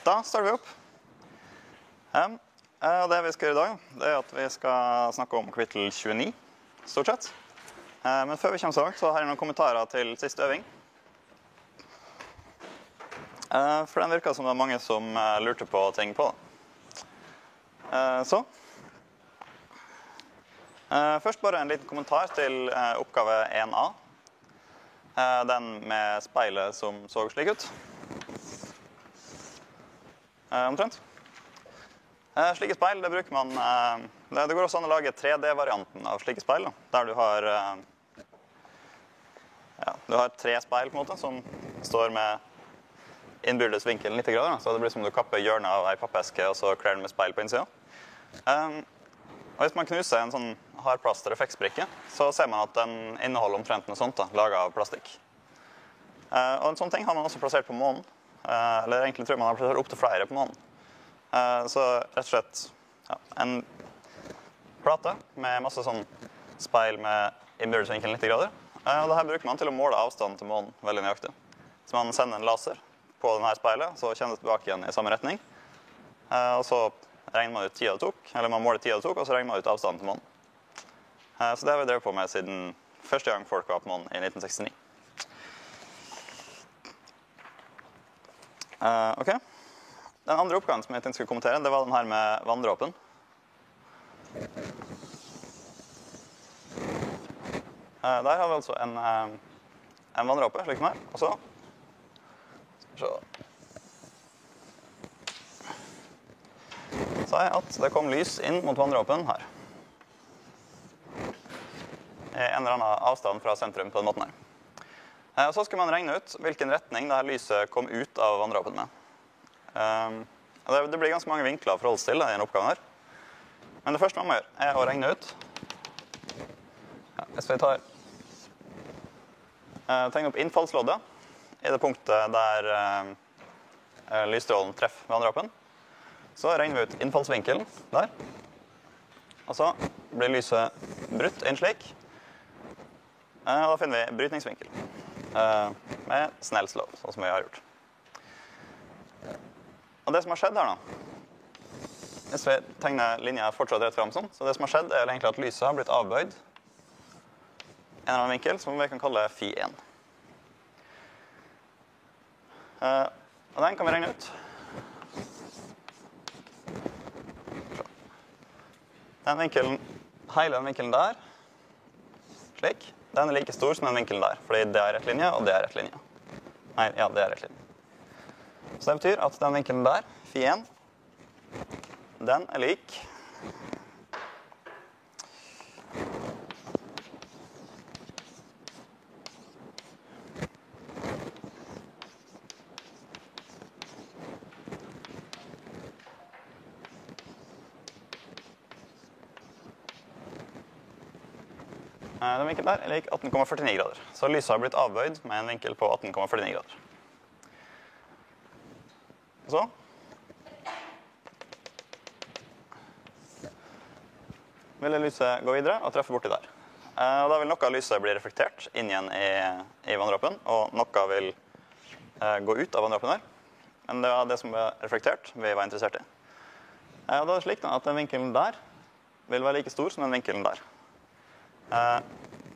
Da starter vi opp. Og det vi skal gjøre i dag, det er at vi skal snakke om kapittel 29, stort sett. Men før vi kommer så langt, så har jeg noen kommentarer til siste øving. For den virker som det er mange som lurte på ting på det. Først bare en liten kommentar til oppgave 1a. Den med speilet som så slik ut. Omtrent. Slike speil, det bruker man... Det går også an å lage 3D-varianten av slike speil, da, der du har 3 speil på en måte, som står med innbyrdes vinkel 90 grader, så det blir som om du kapper hjørnet av en pappeske, og så kler den med speil på innsida. Og hvis man knuser en sånn hardplast refleksbrikke, så ser man at den inneholder omtrent noe sånt, da, laget av plastikk. Og en sånn ting har man også plassert på månen. Eller egentlig tror jeg man har plassert opp til flere på månen. Så rett og slett en plate med masse sånn speil med innbyrdes vinkel 90 grader. Og det her bruker man til å måle avstanden til månen veldig nøyaktig. Så man sender en laser på denne speilet, så kommer det tilbake igjen i samme retning. Og så regner man ut tida det tok, eller man måler tida det tok, og så regner man ut avstanden til månen. Så det har vi drevet på med siden første gang folk var på månen i 1969. Ok. Den andre oppgaven som jeg tenkte skulle kommentere, det var den her med vanndråpen. Der har vi altså en vanndråpe, slik som her. Og så sa jeg at det kom lys inn mot vanndråpen her. I en eller annen avstand fra sentrum på den måten her. Og så skal man regne ut hvilken retning dette lyset kom ut av vanndråpen med. Det blir ganske mange vinkler å forholde seg til i denne oppgaven her. Men det første man må gjøre er å regne ut. Hvis vi tegner opp innfallsloddet i det punktet der lysstrålen treffer vanndråpen, så regner vi ut innfallsvinkelen der. Og så blir lyset brutt inn slik. Og da finner vi brytningsvinkel. Med Snells lov, sånn som vi har gjort. Og det som har skjedd her da, hvis vi tegner linja fortsatt rett frem sånn, så det som har skjedd er egentlig at lyset har blitt avbøyd en eller annen vinkel som vi kan kalle Φ 1. Og den kan vi regne ut. Hele den vinkelen der, slik, den er like stor som den vinkelen der, fordi det er rett linje, og det er rett linje. Nei, ja, det er rett linje. Så det betyr at den vinkelen der, Φ 1, den er lik den vinkelen der er lik 18,49 grader. Så lyset har blitt avbøyd med en vinkel på 18,49 grader. Så vil lyset gå videre og treffe borti der. Og da vil noe av lyset bli reflektert inn igjen i vanndråpen, og noe vil gå ut av vanndråpen der. Men det var det som ble reflektert vi var interessert i. Og da er det slik at den vinkelen der vil være like stor som den vinkelen der.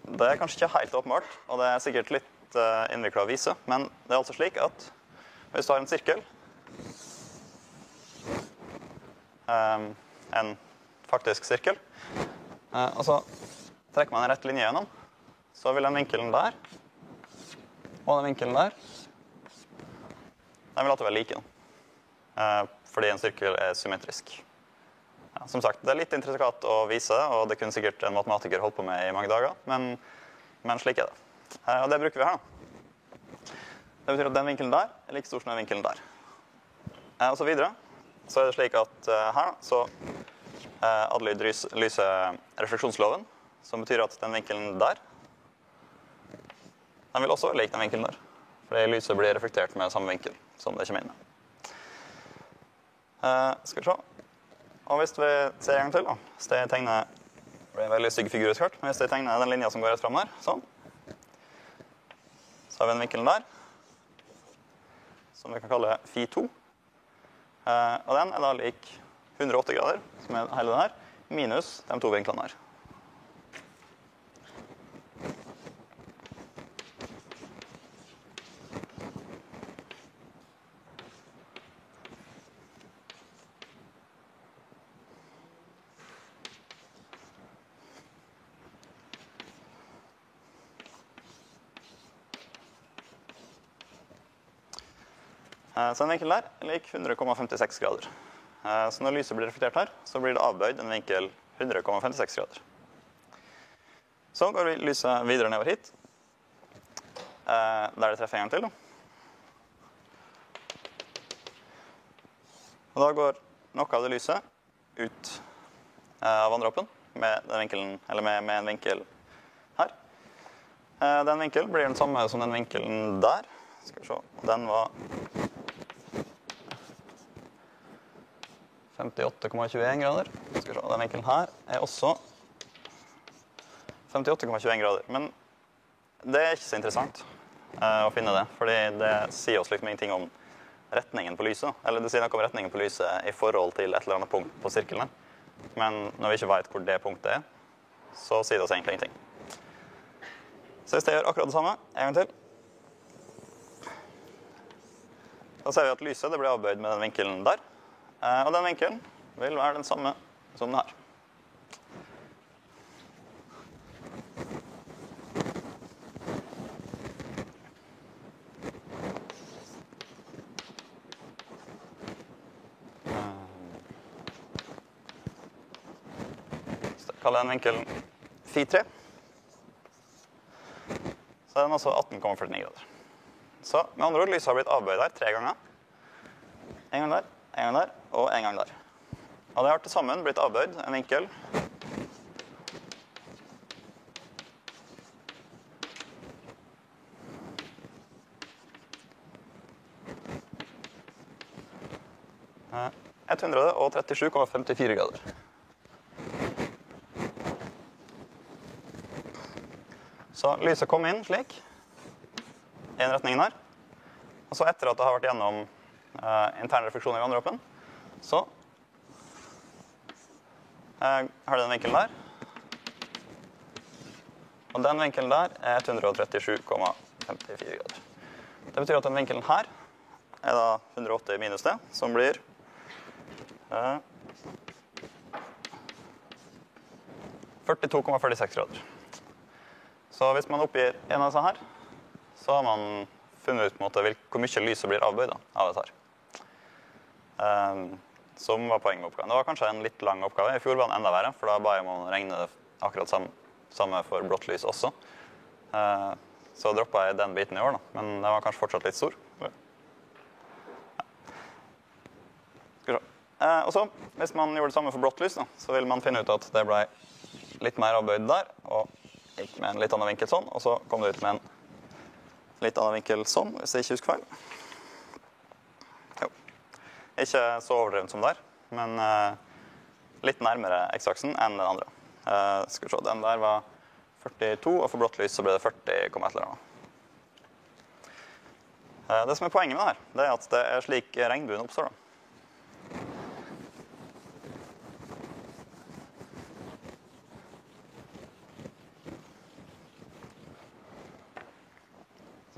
Det er kanskje ikke helt åpenbart, og det er sikkert litt innviklet å vise, men det er altså slik at hvis du har en sirkel, en faktisk sirkel, og så trekker man en rett linje gjennom, så vil den vinkelen der, og den vinkelen der, den vil alltid være like, fordi en sirkel er symmetrisk. Ja, som sagt, det er litt intrikat å vise, og det kunne sikkert en matematiker holdt på med i mange dager, men slik er det. Og det bruker vi her da. Det betyr at den vinkelen der er like stor som den vinkelen der. Og så videre, så er det slik at her så adlyder lyset refleksjonsloven, som betyr at den vinkelen der, den vil også være lik den vinkelen der, fordi lyset blir reflektert med samme vinkel som det kommer inn med. Skal vi se. Og hvis vi ser en gang til da, hvis jeg tegner, det blir en veldig stygg figur i skart, men hvis jeg tegner den linja som går rett frem der, sånn, så har vi den vinkelen der, som vi kan kalle Φ 2. Og den er da lik 180 grader, som er hele det her, minus de to vinklene her. Så en vinkel der er lik 100,56 grader. Så når lyset blir reflektert her, så blir det avbøyd en vinkel 100,56 grader. Så går lyset videre nedover hit, der det treffer en gang til. Og da går noe av det lyset ut av vanndråpen med en vinkel her. Den vinkelen blir den samme som den vinkelen der. Skal vi se, den var 58,21 grader. Skal vi se, den vinkelen her er også 58,21 grader. Men det er ikke så interessant å finne det, fordi det sier oss liksom ingenting om retningen på lyset. Eller det sier noe om retningen på lyset i forhold til et eller annet punkt på sirkelen. Men når vi ikke vet hvor det punktet er, så sier det oss egentlig ingenting. Så hvis jeg gjør akkurat det samme, en gang til, da ser vi at lyset det blir avbøyd med den vinkelen der. Og den vinkelen vil være den samme som den her. Så jeg kaller den vinkelen Φ 3. Så er den også 18,49 grader. Så med andre ord, lyset har blitt avbøyd her 3 ganger. En gang der, en gang der, og en gang der. Og det har til sammen blitt avbøyd en vinkel eh, 137,54 grader. Så lyset kom inn slik, i en retning her. Og så etter at det har vært gjennom intern refleksjon i vanndråpen, så har det den vinkelen der. Og den vinkelen der er 137,54 grader. Det betyr at den vinkelen her er da 180 minus det, som blir 42,46 grader. Så hvis man oppgir en av disse her, så har man funnet ut på en måte hvor mye lyset blir avbøyd av dette her. Som var poenget med oppgaven. Det var kanskje en litt lang oppgave. I fjor var den enda verre, for da ba jeg om å regne det akkurat samme for blått lys også. Så droppet jeg den biten i år, da. Men den var kanskje fortsatt litt stor. Ja. Skal vi se. Og så, hvis man gjorde det samme for blått lys, da, så vil man finne ut at det ble litt mer avbøyd der, og gikk med en litt annen vinkel sånn, og så kom det ut med en litt annen vinkel sånn, hvis jeg ikke husker feil. Jo. Ikke så overdrevet som der, men litt nærmere X-aksen enn den andre. Skal vi se, den der var 42, og for blått lys så ble det 40,1 eller annet. Det som er poenget med det her, det er at det er slik regnbuen oppstår da.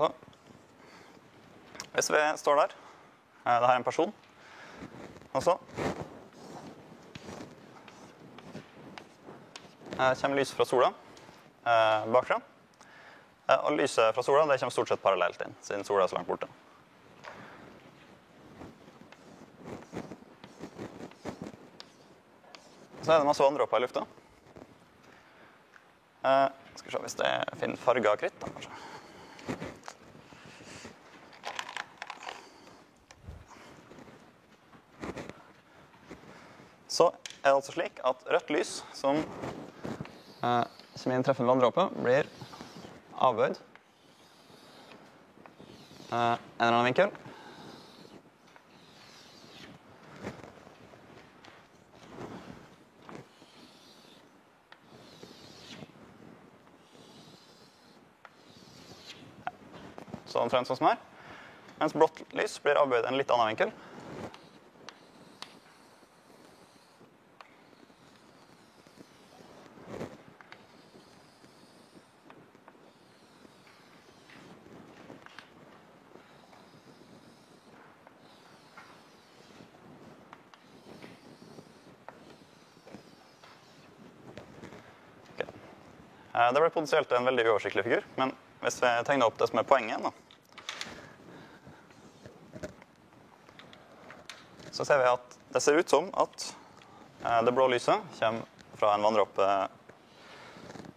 Så. Hvis vi står der, det her er en person, og så kommer lys fra sola bakfra. Og lyset fra sola det kommer stort sett parallelt inn, siden sola er så langt borte. Så er det masse vanndråper i lufta. Skal vi se hvis det finner farget kritt da, kanskje. Så er det altså slik at rødt lys som treffer en vanndråpe blir avbøyd en eller annen vinkel. Så omtrent sånn som her. Mens blått lys blir avbøyd en litt annen vinkel. Det ble potensielt en veldig uoversiktlig figur, men hvis vi tegner opp det som poenget da, så ser vi at det ser ut som at det blå lyset kommer fra en vanndråpe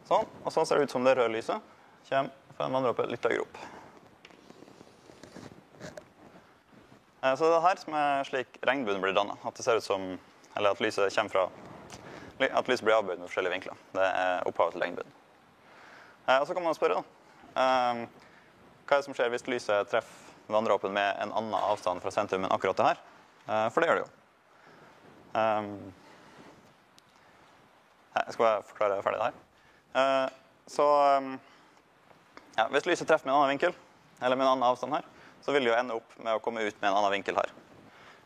sånn, og så ser det ut som det røde lyset kommer fra en vanndråpe litt høyere opp. Så det er her som slik regnbuen blir dannet, at det ser ut som, eller at lyset kommer fra, at lyset blir avbøyd med forskjellige vinkler. Det er opphavet til regnbuen. Og så kan man spørre da, hva det som skjer hvis lyset treffer vanndråpen med en annen avstand fra sentrum enn akkurat det her? For det gjør det jo. Jeg skal bare forklare ferdig det her. Ja, hvis lyset treffer med en annen vinkel, eller med en annen avstand her, så vil det jo ende opp med å komme ut med en annen vinkel her.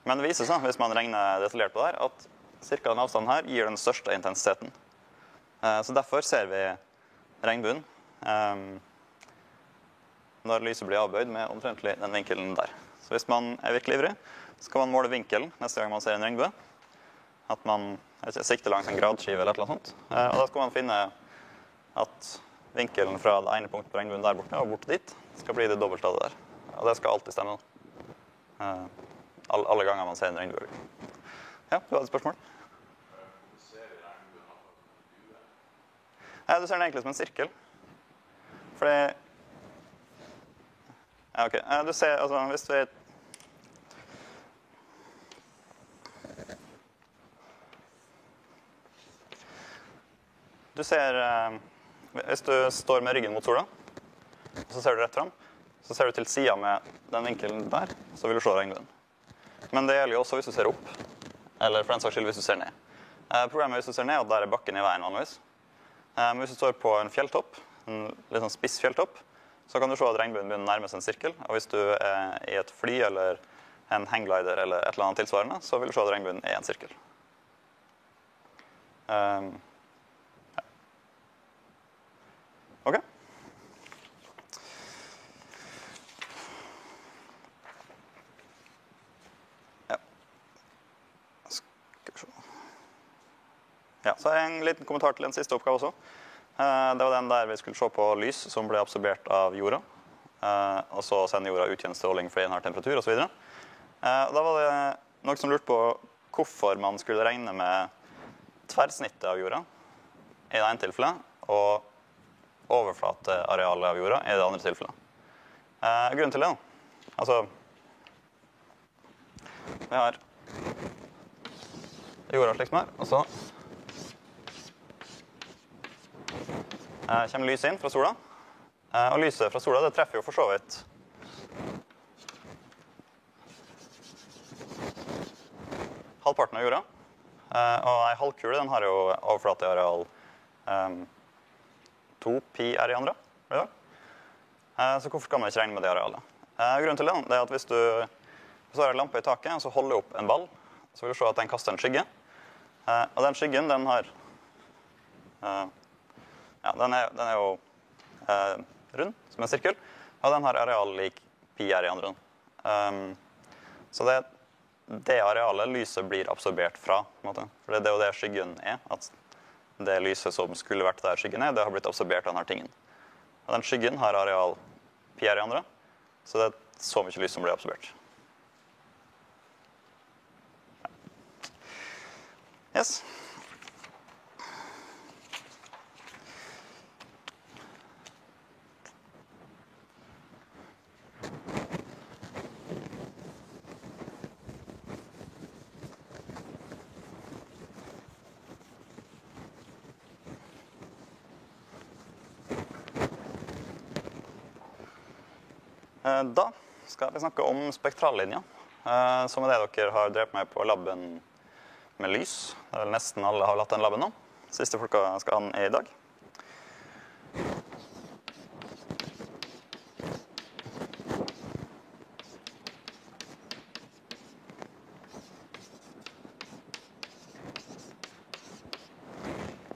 Men det viser seg, hvis man regner detaljert på det her, at cirka den avstanden her gir den største intensiteten. Så derfor ser vi regnbuen når lyset blir avbøyd med omtrentlig den vinkelen der. Så hvis man virkelig ivrig, så kan man måle vinkelen neste gang man ser en regnbue. At man sikter langs en gradskive eller et eller annet sånt. Og da skal man finne at vinkelen fra det ene punktet på regnbuen der borte og bort dit skal bli det dobbelte av det der. Og det skal alltid stemme. Alle ganger man ser en regnbue. Ja, du hadde et spørsmål? Ja, du ser den egentlig som en sirkel. Fordi... Ja, ok. Du ser, altså, hvis vi... Du ser... Hvis du står med ryggen mot sola, så ser du rett frem, så ser du til siden med den vinkelen der, så vil du se regnbuen. Men det gjelder jo også hvis du ser opp, eller for den saks skyld hvis du ser ned. Problemet hvis du ser ned, og der bakken i veien vanligvis. Men hvis du står på en fjelltopp, en litt sånn spiss fjelltopp, så kan du se at regnbuen begynner å nærme seg en sirkel. Og hvis du er i et fly eller en hangglider eller et eller annet tilsvarende, så vil du se at regnbuen er en sirkel. Ja. Ok? Ja. Skal vi se. Ja, så har jeg en liten kommentar til den siste oppgave også. Det var den der vi skulle se på lys som ble absorbert av jorda, og så sender jorda ut igjen stråling fordi den har temperatur og så videre. Da var det noen som lurte på hvorfor man skulle regne med tverrsnittet av jorda i det ene tilfellet, og overflatearealet av jorda i det andre tilfellet. Grunnen til det da, altså, vi har jorda slik som her, og så kommer lyset inn fra sola, og lyset fra sola det treffer jo for så vidt halvparten av jorda, og en halvkule den har jo overflateareal 2 pi r i andre, så hvorfor skal man ikke regne med det arealet? Grunnen til det er at hvis du har en lampe i taket og så holder opp en ball, så vil du se at den kaster en skygge, og den skyggen den har ja, den er jo rund, som en sirkel, og den har areal lik pi r i andre. Så det arealet lyset blir absorbert fra, på en måte. For det er jo det skyggen er, at det lyset som skulle vært der skyggen er, det har blitt absorbert av denne tingen. Og den skyggen har areal pi r i andre, så det er så mye lys som blir absorbert. Yes. Da skal vi snakke om spektrallinjer, som er det dere har drevet med på labben med lys. Det er vel nesten alle har latt den labben nå. Siste folka skal ha den i dag.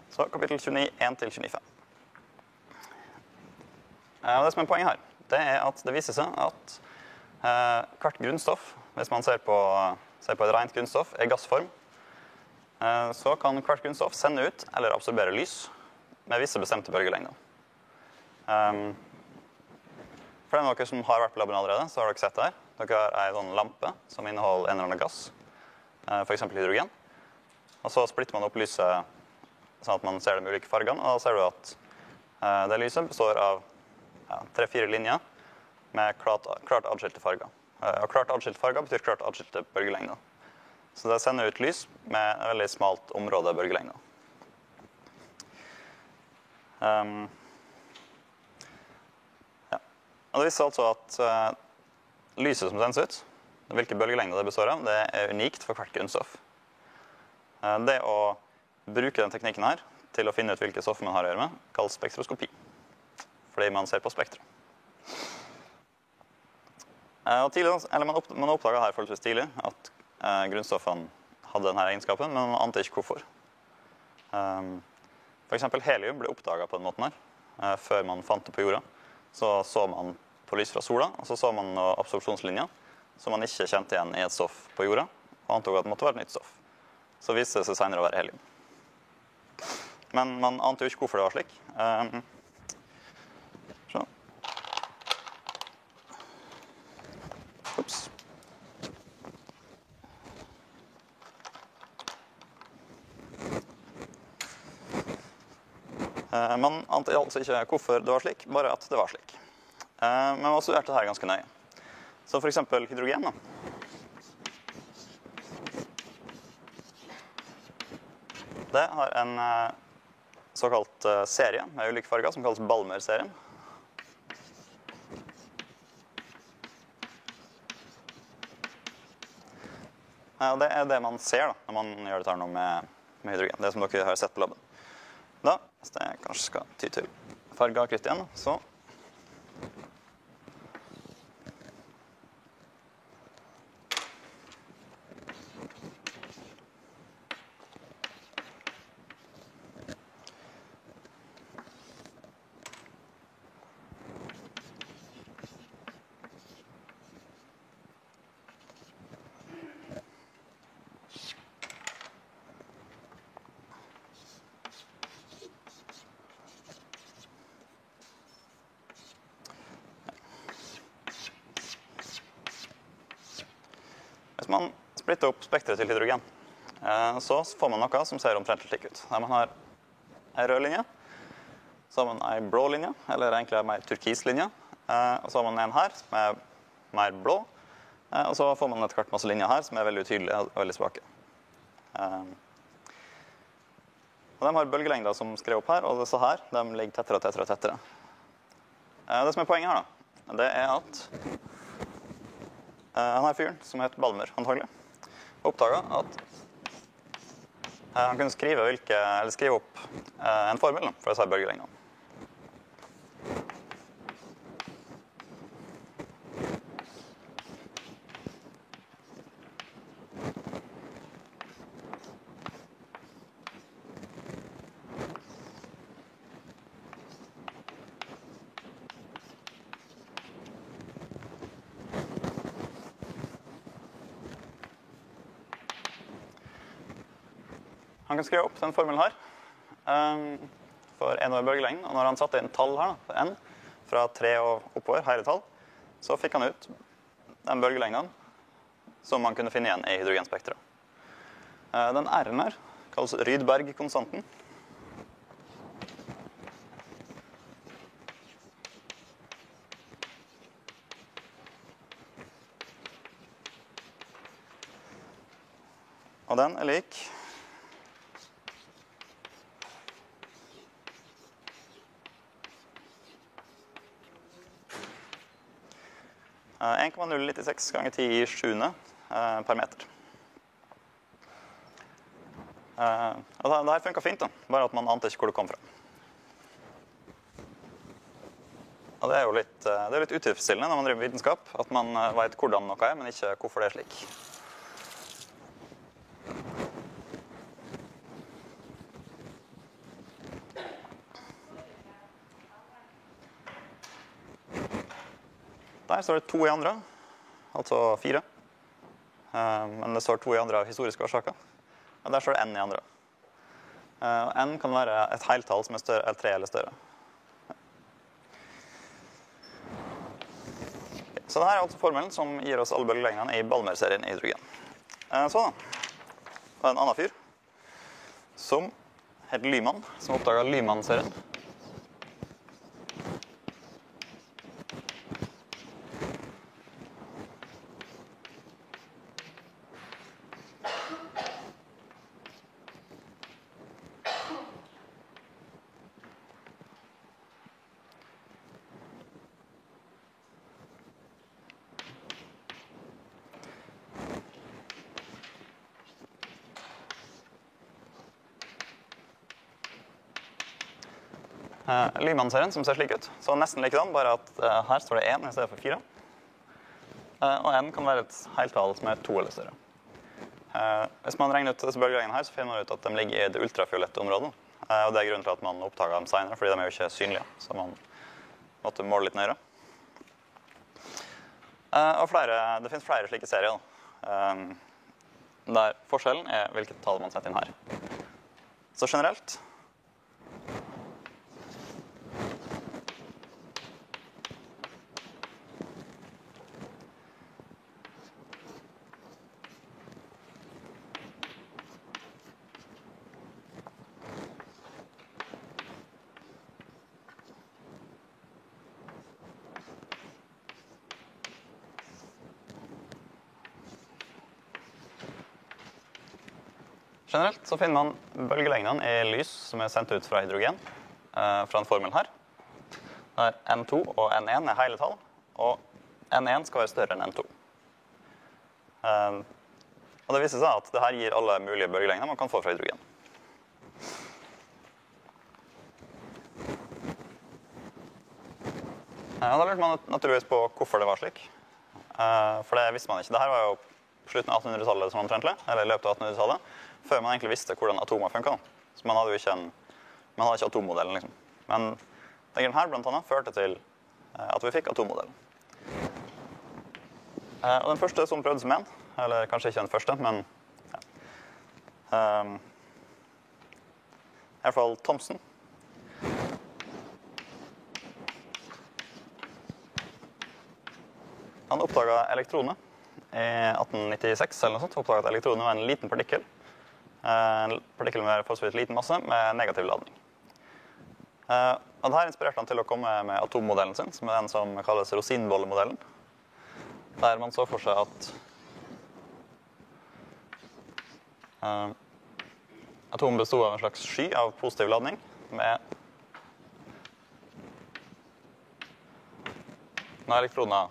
Så kapittel 29, 1-25. Det som er poenget her, det er at det viser seg at hvert grunnstoff, hvis man ser på et rent grunnstoff, er gassform, så kan hvert grunnstoff sende ut eller absorbere lys med visse bestemte bølgelengder. For de av dere som har vært på laben allerede, så har dere sett det her. Dere har en sånn lampe som inneholder en eller annen gass, for eksempel hydrogen. Og så splitter man opp lyset sånn at man ser de ulike fargene, og da ser du at det lyset består av 3-4 linjer med klart adskilte farger. Og klart adskilte farger betyr klart adskilte bølgelengder. Så det sender ut lys med et veldig smalt område bølgelengder. Og det viser altså at lyset som sendes ut, hvilke bølgelengder det består av, det er unikt for hvert grunnstoff. Det å bruke den teknikken her til å finne ut hvilke stoffer man har å gjøre med, kalles spektroskopi. Fordi man ser på spektrum. Og man oppdaget her forholdsvis tidlig at grunnstoffene hadde denne egenskapen, men man ante ikke hvorfor. For eksempel helium ble oppdaget på den måten her, før man fant det på jorda. Så man på lys fra sola, og så man noen absorpsjonslinjer som man ikke kjente igjen i et stoff på jorda, og antok at det måtte være et nytt stoff. Så viste det seg senere å være helium. Men man ante jo ikke hvorfor det var slik. Så. Ups. Man ante altså ikke hvorfor det var slik, bare at det var slik. Men man har studert det her ganske nøye. Så for eksempel hydrogen da. Det har en såkalt serie med ulike farger som kalles Balmer-serien. Og det er det man ser da, når man gjør dette nå med hydrogen. Det som dere har sett på laben. Da, hvis jeg kanskje skal ty til fargekritt igjen, så hvis man splitter opp spektret til hydrogen, så får man noe som ser omtrent slik ut. Der man har en rød linje, så har man en blå linje, eller egentlig en mer turkis linje, og så har man en her som er mer blå, og så får man etter hvert masse linjer her som er veldig utydelige og veldig svake. Og de har bølgelengder som skrev opp her, og disse her, de ligger tettere og tettere og tettere. Det som er poenget her da, det er at han her fyren, som heter Balmer, antagelig, oppdaget at han kunne skrive opp en formel for disse bølgelengdene. Han kan skrive opp den formelen her for en over bølgelengden, og når han satte inn tall her, n, fra 3 og oppover, hele tall, så fikk han ut den bølgelengden som man kunne finne igjen i hydrogenspektret. Den R-en her kalles Rydberg-konstanten. Og den er lik 1,096 ganger 10 i 7 per meter. Og det her funket fint da, bare at man ante ikke hvor det kom fra. Og det er jo litt utilfredsstillende når man driver med vitenskap, at man vet hvordan noe er, men ikke hvorfor det er slik. Der står det 2 i andre, altså 4. Men det står 2 i andre av historiske årsaker. Og der står det n i andre. Og n kan være et heltall som er større, eller 3 eller større. Så dette er altså formelen som gir oss alle bølgelengdene i Balmer-serien i hydrogen. Så da, det er en annen fyr som heter Lyman, som oppdaget Lyman-serien. Lyman-serien som ser slik ut, så nesten likedan, bare at her står det 1 i stedet for 4. Og n kan være et heltall som er 2 eller større. Hvis man regner ut disse bølgelengdene her, så finner man ut at de ligger i det ultrafiolette området. Og det er grunnen til at man oppdager dem senere, fordi de er jo ikke synlige, så man måtte måle litt nøyere. Og det finnes flere slike serier, der forskjellen er hvilket tall man setter inn her. Så generelt så finner man bølgelengdene i lys som er sendt ut fra hydrogen, fra en formel her. Der N2 og N1 er hele tall, og N1 skal være større enn N2. Og det viser seg at dette gir alle mulige bølgelengder man kan få fra hydrogen. Da lurte man naturligvis på hvorfor det var slik. For det visste man ikke. Dette var jo på slutten av 1800-tallet som omtrentlig, eller i løpet av 1800-tallet, før man egentlig visste hvordan atomer funket. Så man hadde jo ikke atommodellen, liksom. Men den her, blant annet, førte til at vi fikk atommodellen. Og den første som prøvde som en, eller kanskje ikke den første, men i hvert fall Thomson. Han oppdaget elektroner i 1896, eller noe sånt. Oppdaget at elektroner var en liten partikkel. En partikkel med forholdsvis liten masse med negativ ladning. Og dette inspirerte han til å komme med atommodellen sin, som er den som kalles rosinbollemodellen. Der man så for seg at atomet bestod av en slags sky av positiv ladning med noen elektroner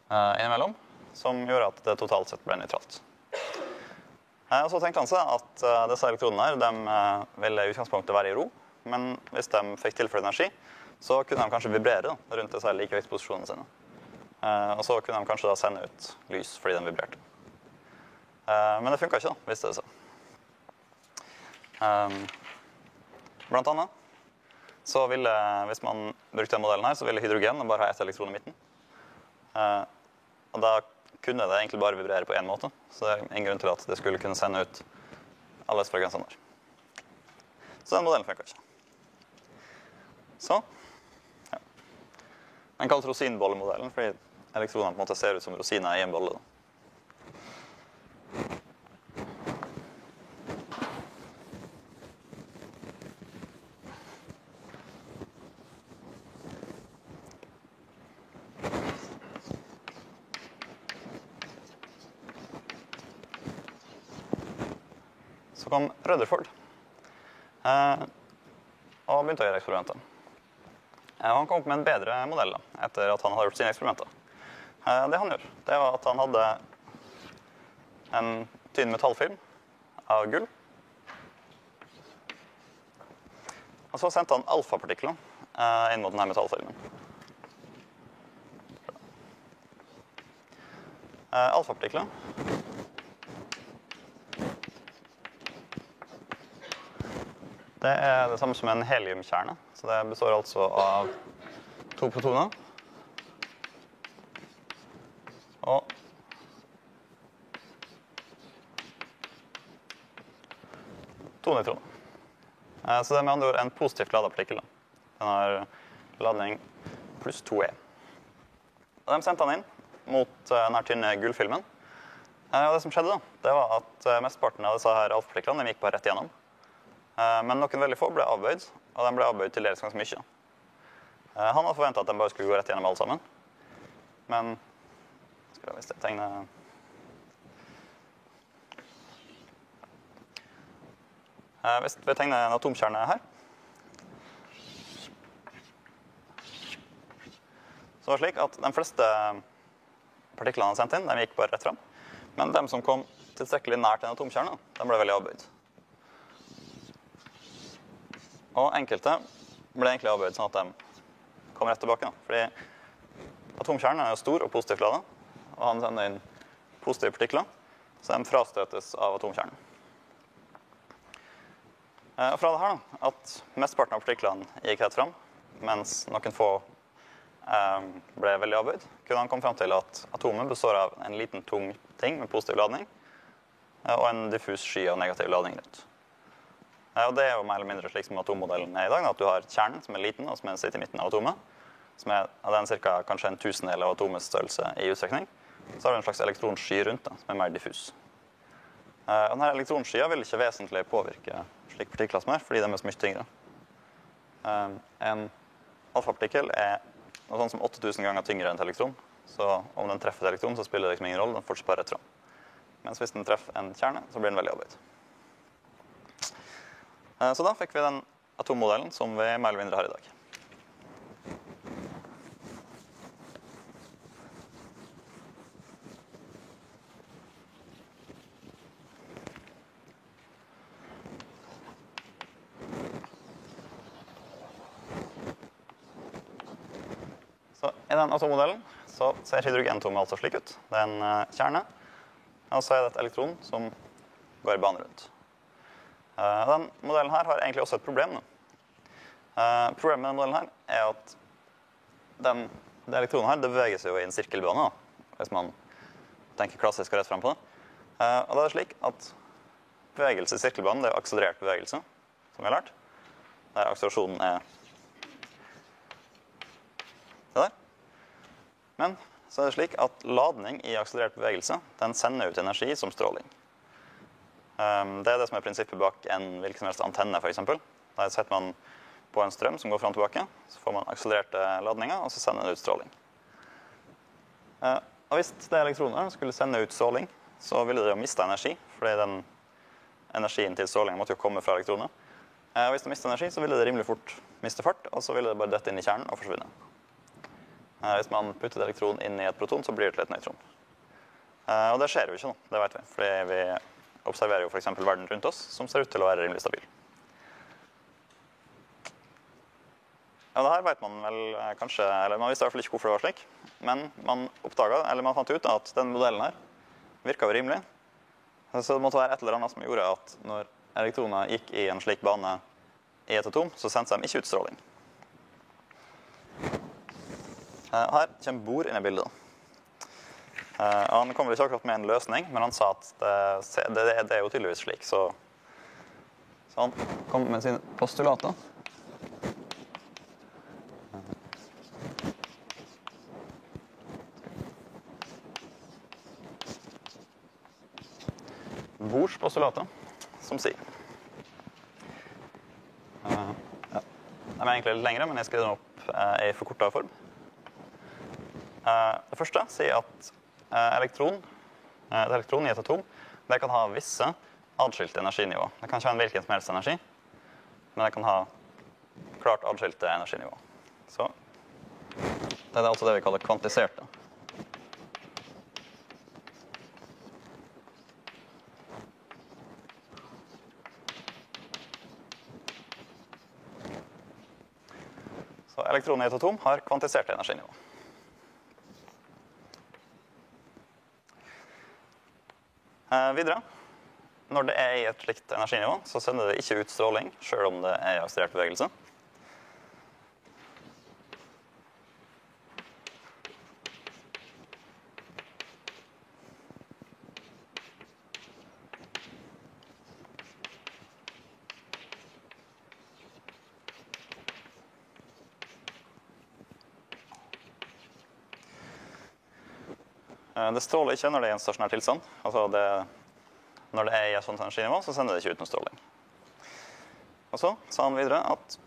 innimellom, som gjorde at det totalt sett ble nøytralt. Og så tenkte han seg at disse elektronene her, de ville i utgangspunktet være i ro, men hvis de fikk tilført energi, så kunne de kanskje vibrere rundt disse likevektsposisjonene sine. Og så kunne de kanskje da sende ut lys fordi de vibrerte. Men det funket ikke da, viste det seg. Blant annet, så ville, hvis man brukte den modellen her, så ville hydrogen bare ha ett elektron i midten. Og da kunne det egentlig bare vibrere på en måte, så det er ingen grunn til at det skulle kunne sende ut alle frekvensene der. Så den modellen funker ikke. Så, ja. Den kalles rosinbollemodellen, fordi elektronene på en måte ser ut som rosiner i en bolle. Så kom Rutherford og begynte å gjøre eksperimenter. Han kom opp med en bedre modell da, etter at han hadde gjort sine eksperimenter. Det han gjorde, det var at han hadde en tynn metallfilm av gull. Og så sendte han alfapartikler inn mot denne metallfilmen. Alfapartikler det er det samme som en heliumkjerne, så det består altså av 2 protoner og 2 nøytroner. Så det er med andre ord en positivt ladet partikkel. Den har ladning pluss 2e. Og de sendte den inn mot denne tynne gullfilmen. Og det som skjedde da, det var at mesteparten av disse her alfapartiklene gikk bare rett igjennom. Men noen veldig få ble avbøyd, og de ble avbøyd til dels ganske mye. Han hadde forventet at de bare skulle gå rett gjennom alle sammen. Men, skal jeg vise tegne... Hvis vi tegner en atomkjerne her, så var det slik at de fleste partiklene han sendte inn, de gikk bare rett frem. Men de som kom tilstrekkelig nært en atomkjerne, de ble veldig avbøyd. Og enkelte ble egentlig avbøyd sånn at de kom rett tilbake. Fordi atomkjernen er jo stor og positivt ladet, og han sender inn positive partikler, så de frastøtes av atomkjernen. Og fra det her da, at mesteparten av partiklene gikk rett frem, mens noen få ble veldig avbøyd, kunne han komme frem til at atomet består av en liten tung ting med positiv ladning, og en diffus sky av negativ ladning rundt. Og det er jo mer eller mindre slik som atommodellen er i dag, at du har kjernen som er liten, og som sitter i midten av atomet, som er av den cirka kanskje en tusendel av atomets størrelse i utstrekning. Så har du en slags elektronsky rundt det, som er mer diffus. Og denne elektronskya vil ikke vesentlig påvirke slik partikler som er, fordi de er så mye tyngre. En alfapartikkel er noe sånn som 8000 ganger tyngre enn et elektron, så om den treffer et elektron, så spiller det liksom ingen rolle, den fortsetter bare rett frem. Mens hvis den treffer en kjerne, så blir den veldig avbøyd. Så da fikk vi den atommodellen som vi mer eller mindre har i dag. Så i den atommodellen så ser hydrogenatomet altså slik ut. Det er en kjerne, og så er det et elektron som går i bane rundt. Den modellen her har egentlig også et problem nå. Problemet med den modellen her er at det elektronet her, det beveger seg jo i en sirkelbane, hvis man tenker klassisk og rett frem på det. Og da er det slik at bevegelse i sirkelbanen, det er akselerert bevegelse, som vi har lært. Der akselerasjonen er det der. Men så er det slik at ladning i akselerert bevegelse, den sender ut energi som stråling. Det er det som er prinsippet bak en hvilken som helst antenne, for eksempel. Der setter man på en strøm som går frem og tilbake, så får man akselererte ladninger, og så sender den ut stråling. Og hvis det elektronet skulle sende ut stråling, så ville det jo miste energi, fordi den energien til strålingen måtte jo komme fra elektronet. Og hvis det mister energi, så ville det rimelig fort miste fart, og så ville det bare dette inn i kjernen og forsvinne. Hvis man putter et elektron inn i et proton, så blir det til et nøytron. Og det skjer jo ikke nå, det vet vi, fordi vi observerer jo for eksempel verden rundt oss, som ser ut til å være rimelig stabil. Ja, det her vet man vel kanskje, eller man visste i hvert fall ikke hvorfor det var slik, men man oppdaget, eller man fant ut at den modellen her virket jo rimelig. Så det måtte være et eller annet som gjorde at når elektroner gikk i en slik bane i et atom, så sendte de ikke ut stråling. Her kommer Bohr inn i bildet. Han kom vel ikke akkurat med en løsning, men han sa at det er jo tydeligvis slik. Så han kom med sine postulater. Bohrs postulater, som sier. Ja. De er egentlig litt lengre, men jeg skriver dem opp i forkortet form. Det første sier at et elektron i et atom, det kan ha visse adskilte energinivå. Det kan ikke ha en hvilken som helst energi, men det kan ha klart adskilte energinivå. Så det er altså det vi kaller kvantiserte. Så elektronen i et atom har kvantiserte energinivå. Videre, når det er i et slikt energinivå, så sender det ikke ut stråling, selv om det er i akselerert bevegelse. Det stråler ikke når det er en stasjonær tilstand. Altså når det er i et sånt energinivå, så sender det ikke ut noe stråling. Og så sa han videre at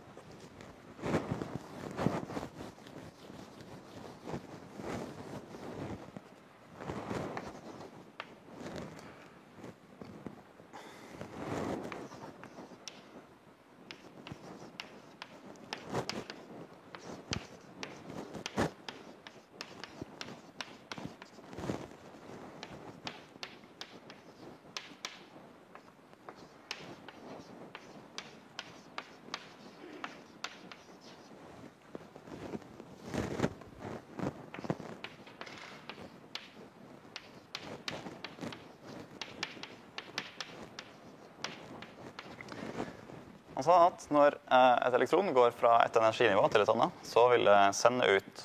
han sa at når et elektron går fra et energinivå til et annet, så vil det sende ut,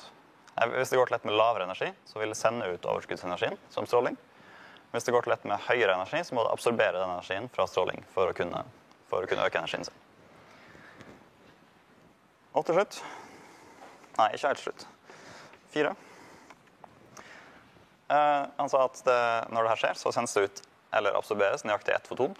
hvis det går til et med lavere energi, så vil det sende ut overskuddsenergien som stråling. Hvis det går til et med høyere energi, så må det absorbere den energien fra stråling for å kunne øke energien sin. Og til slutt, nei, ikke helt til slutt, 4. Han sa at når det her skjer, så sendes det ut, eller absorberes, nøyaktig 1 foton.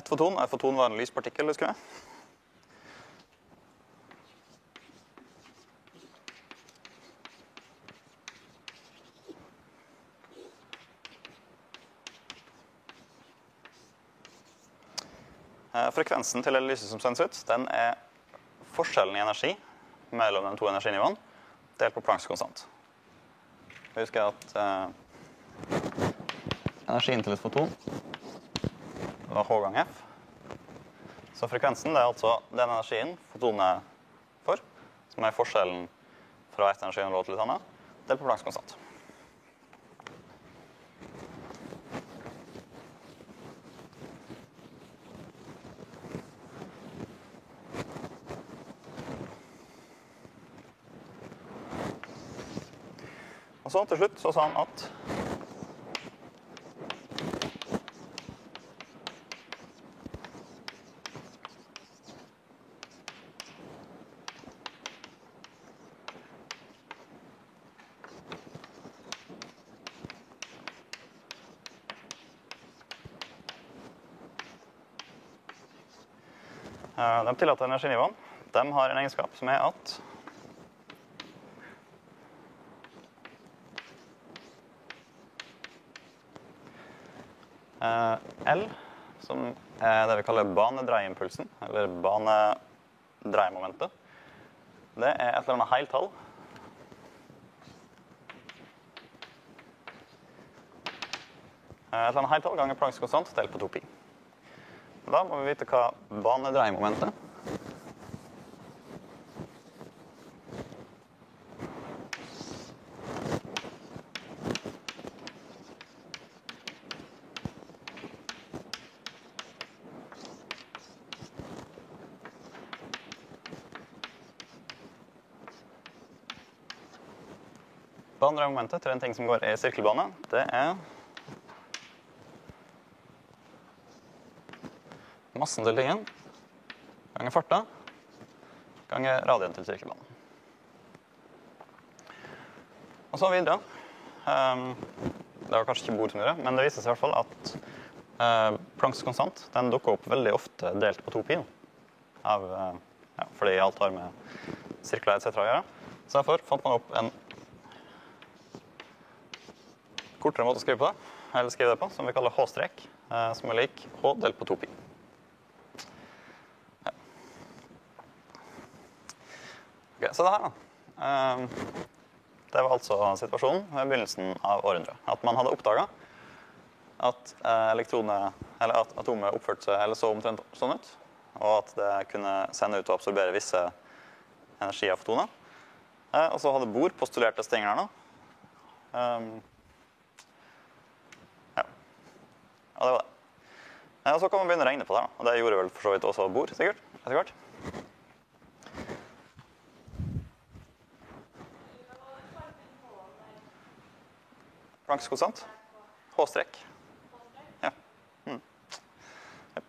Et foton var en lyspartikkel, husker jeg. Frekvensen til det lyset som sendes ut, den er forskjellen i energi mellom de to energinivåene, delt på Plancks konstant. Vi husker at energien til et foton var H gang F. Så frekvensen det er altså den energien fotonet får, som er forskjellen fra et energinivå til et annet, delt på Plancks konstant. Og så til slutt så sa han at de tillatte energinivåene, de har en egenskap som er at L, som er det vi kaller banedreiimpulsen, eller banedreiemomentet, det er et eller annet heltall. Et eller annet heltall ganger Plancks konstant delt på 2pi. Da må vi vite hva banedreiemomentet er. Banedreiemomentet til en ting som går i sirkelbane, det er massen til tingen ganger farta ganger radien til sirkelbanen. Og så videre. Det var kanskje ikke Bohr som gjorde, men det viser seg i hvert fall at Plancks konstant den dukker opp veldig ofte delt på 2pi, fordi alt har med sirkler etc. å gjøre. Så derfor fant man opp en kortere måte å skrive det på, som vi kaller H-strek, som er lik H delt på 2pi. Okay, så det her da. Det var altså situasjonen ved begynnelsen av århundret. At man hadde oppdaget at at atomet oppførte seg eller så omtrent sånn ut, og at det kunne sende ut og absorbere visse energi av fotoner. Og så hadde Bohr postulert disse tingene her nå. Og det var det. Og så kan man begynne å regne på det, og det gjorde vel for så vidt også Bohr, sikkert, etter hvert. Plancks konstant. H-strek. Ja. Yep.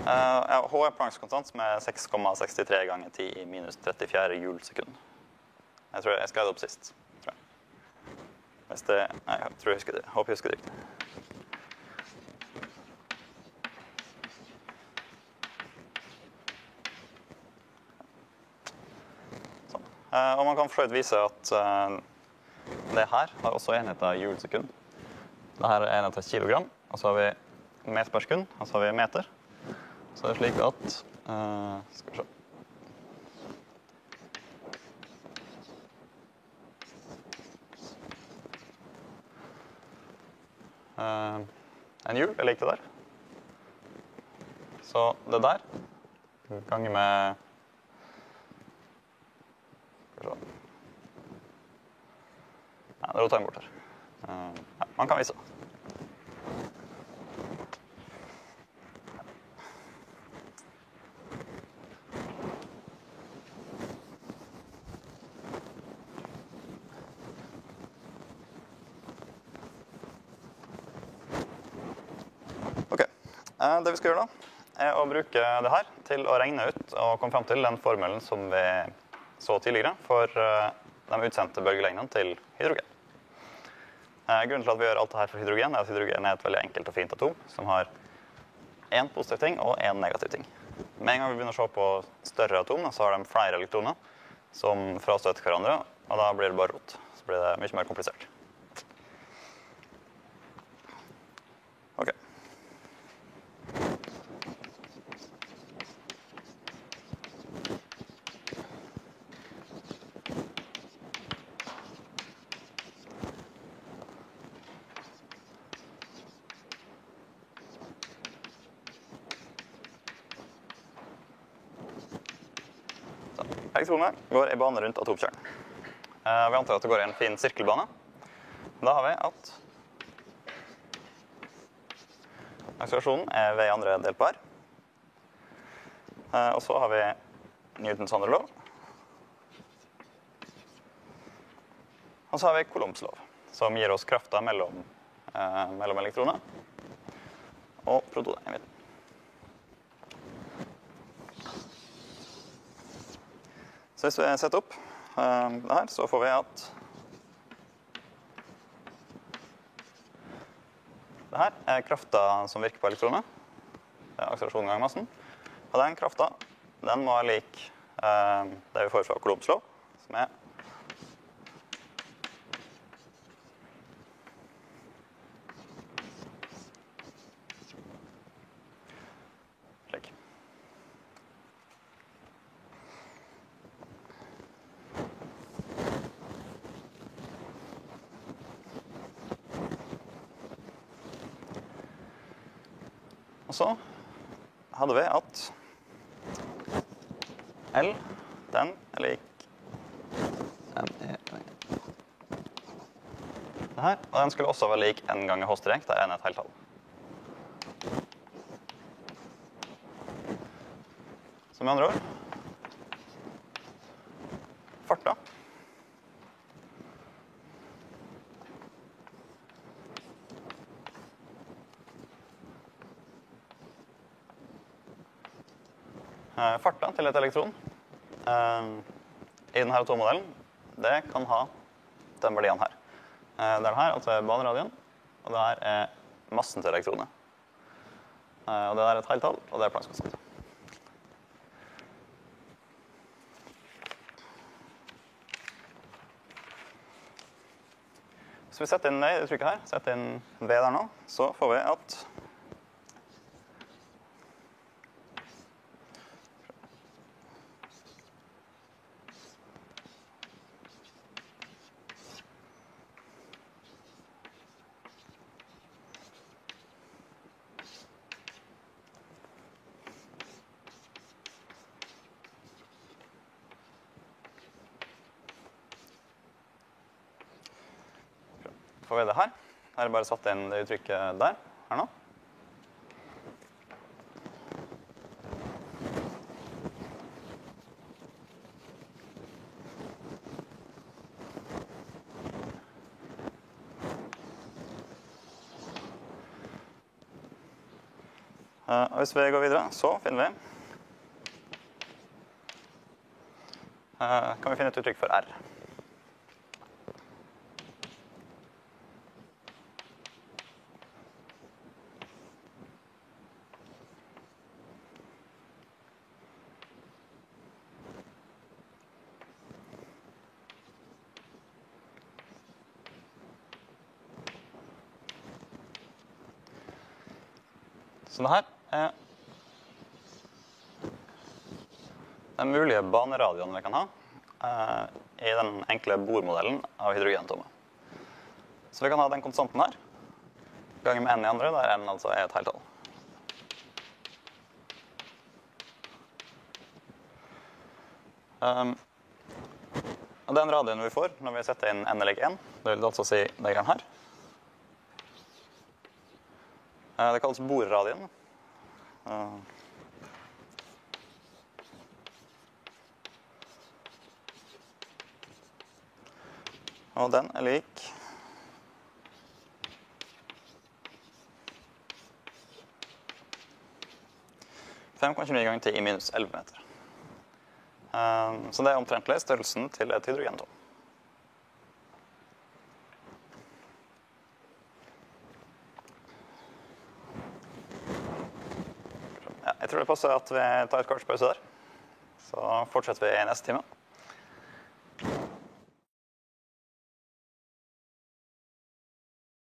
H er Plancks konstant med 6,63 ganger 10 minus 34 joule-sekund. Jeg tror jeg skrev det opp sist. Tror jeg. Hvis det... Nei, jeg tror jeg husker det. Håper jeg husker det riktig. Og man kan for så vidt vise at det her har også enheter joule-sekund. Dette er enheter kilogram, og så har vi meter per sekund, og så har vi meter. Så det er slik at, skal vi se. En joule er lik det der. Så det der ganger med ja, det roter jeg bort her. Ja, man kan vise. Ok, det vi skal gjøre da, er å bruke det her til å regne ut og komme frem til den formelen som vi så tidligere for de utsendte bølgelengdene til hydrogen. Grunnen til at vi gjør alt det her for hydrogen er at hydrogen er et veldig enkelt og fint atom som har en positiv ting og en negativ ting. Med en gang vi begynner å se på større atomer, så har de flere elektroner som frastøter hverandre, og da blir det bare rot. Så blir det mye mer komplisert. Ok. Elektronene går i bane rundt atomkjernen. Vi antar at det går i en fin sirkelbane. Da har vi at akselerasjonen er V andre delt på R. Og så har vi Newtons andre lov. Og så har vi Coulombs lov, som gir oss krafta mellom elektroner og protoner i midten. Så hvis vi setter opp det her, så får vi at det her er krafta som virker på elektroner. Det er akselerasjonen ganger massen. Og den krafta, den må være lik det vi får fra Coulombs lov, som er slik. Og så hadde vi at L, den er lik det her, og den skulle også være lik n ganger h-strek, der n er et heltall. Så med andre ord, farta farta til et elektron i denne atommodellen, det kan ha den verdien her. Det er her, altså baneradien, og det her er massen til elektronet. Og det er et heltall, og det er Plancks konstant. Så vi setter inn det uttrykket her, setter inn V der nå, så får vi at får vi det her. Her er bare satt inn det uttrykket der, her nå. Og hvis vi går videre, så finner vi kan vi finne et uttrykk for R. Så det her er den mulige baneradioen vi kan ha i den enkle Bohr-modellen av hydrogenatomet. Så vi kan ha den konstanten her, ganger med n i andre, der n altså er et heltall. Og den radien vi får når vi setter inn n lik 1, det vil altså si diagram her. Det kalles Bohr-radien. Og den er lik 5,29 ganger 10 i minus 11 meter. Så det er omtrentlig størrelsen til et hydrogenatom. Ja, jeg tror det passer at vi tar et kort pause der. Så fortsetter vi i neste time.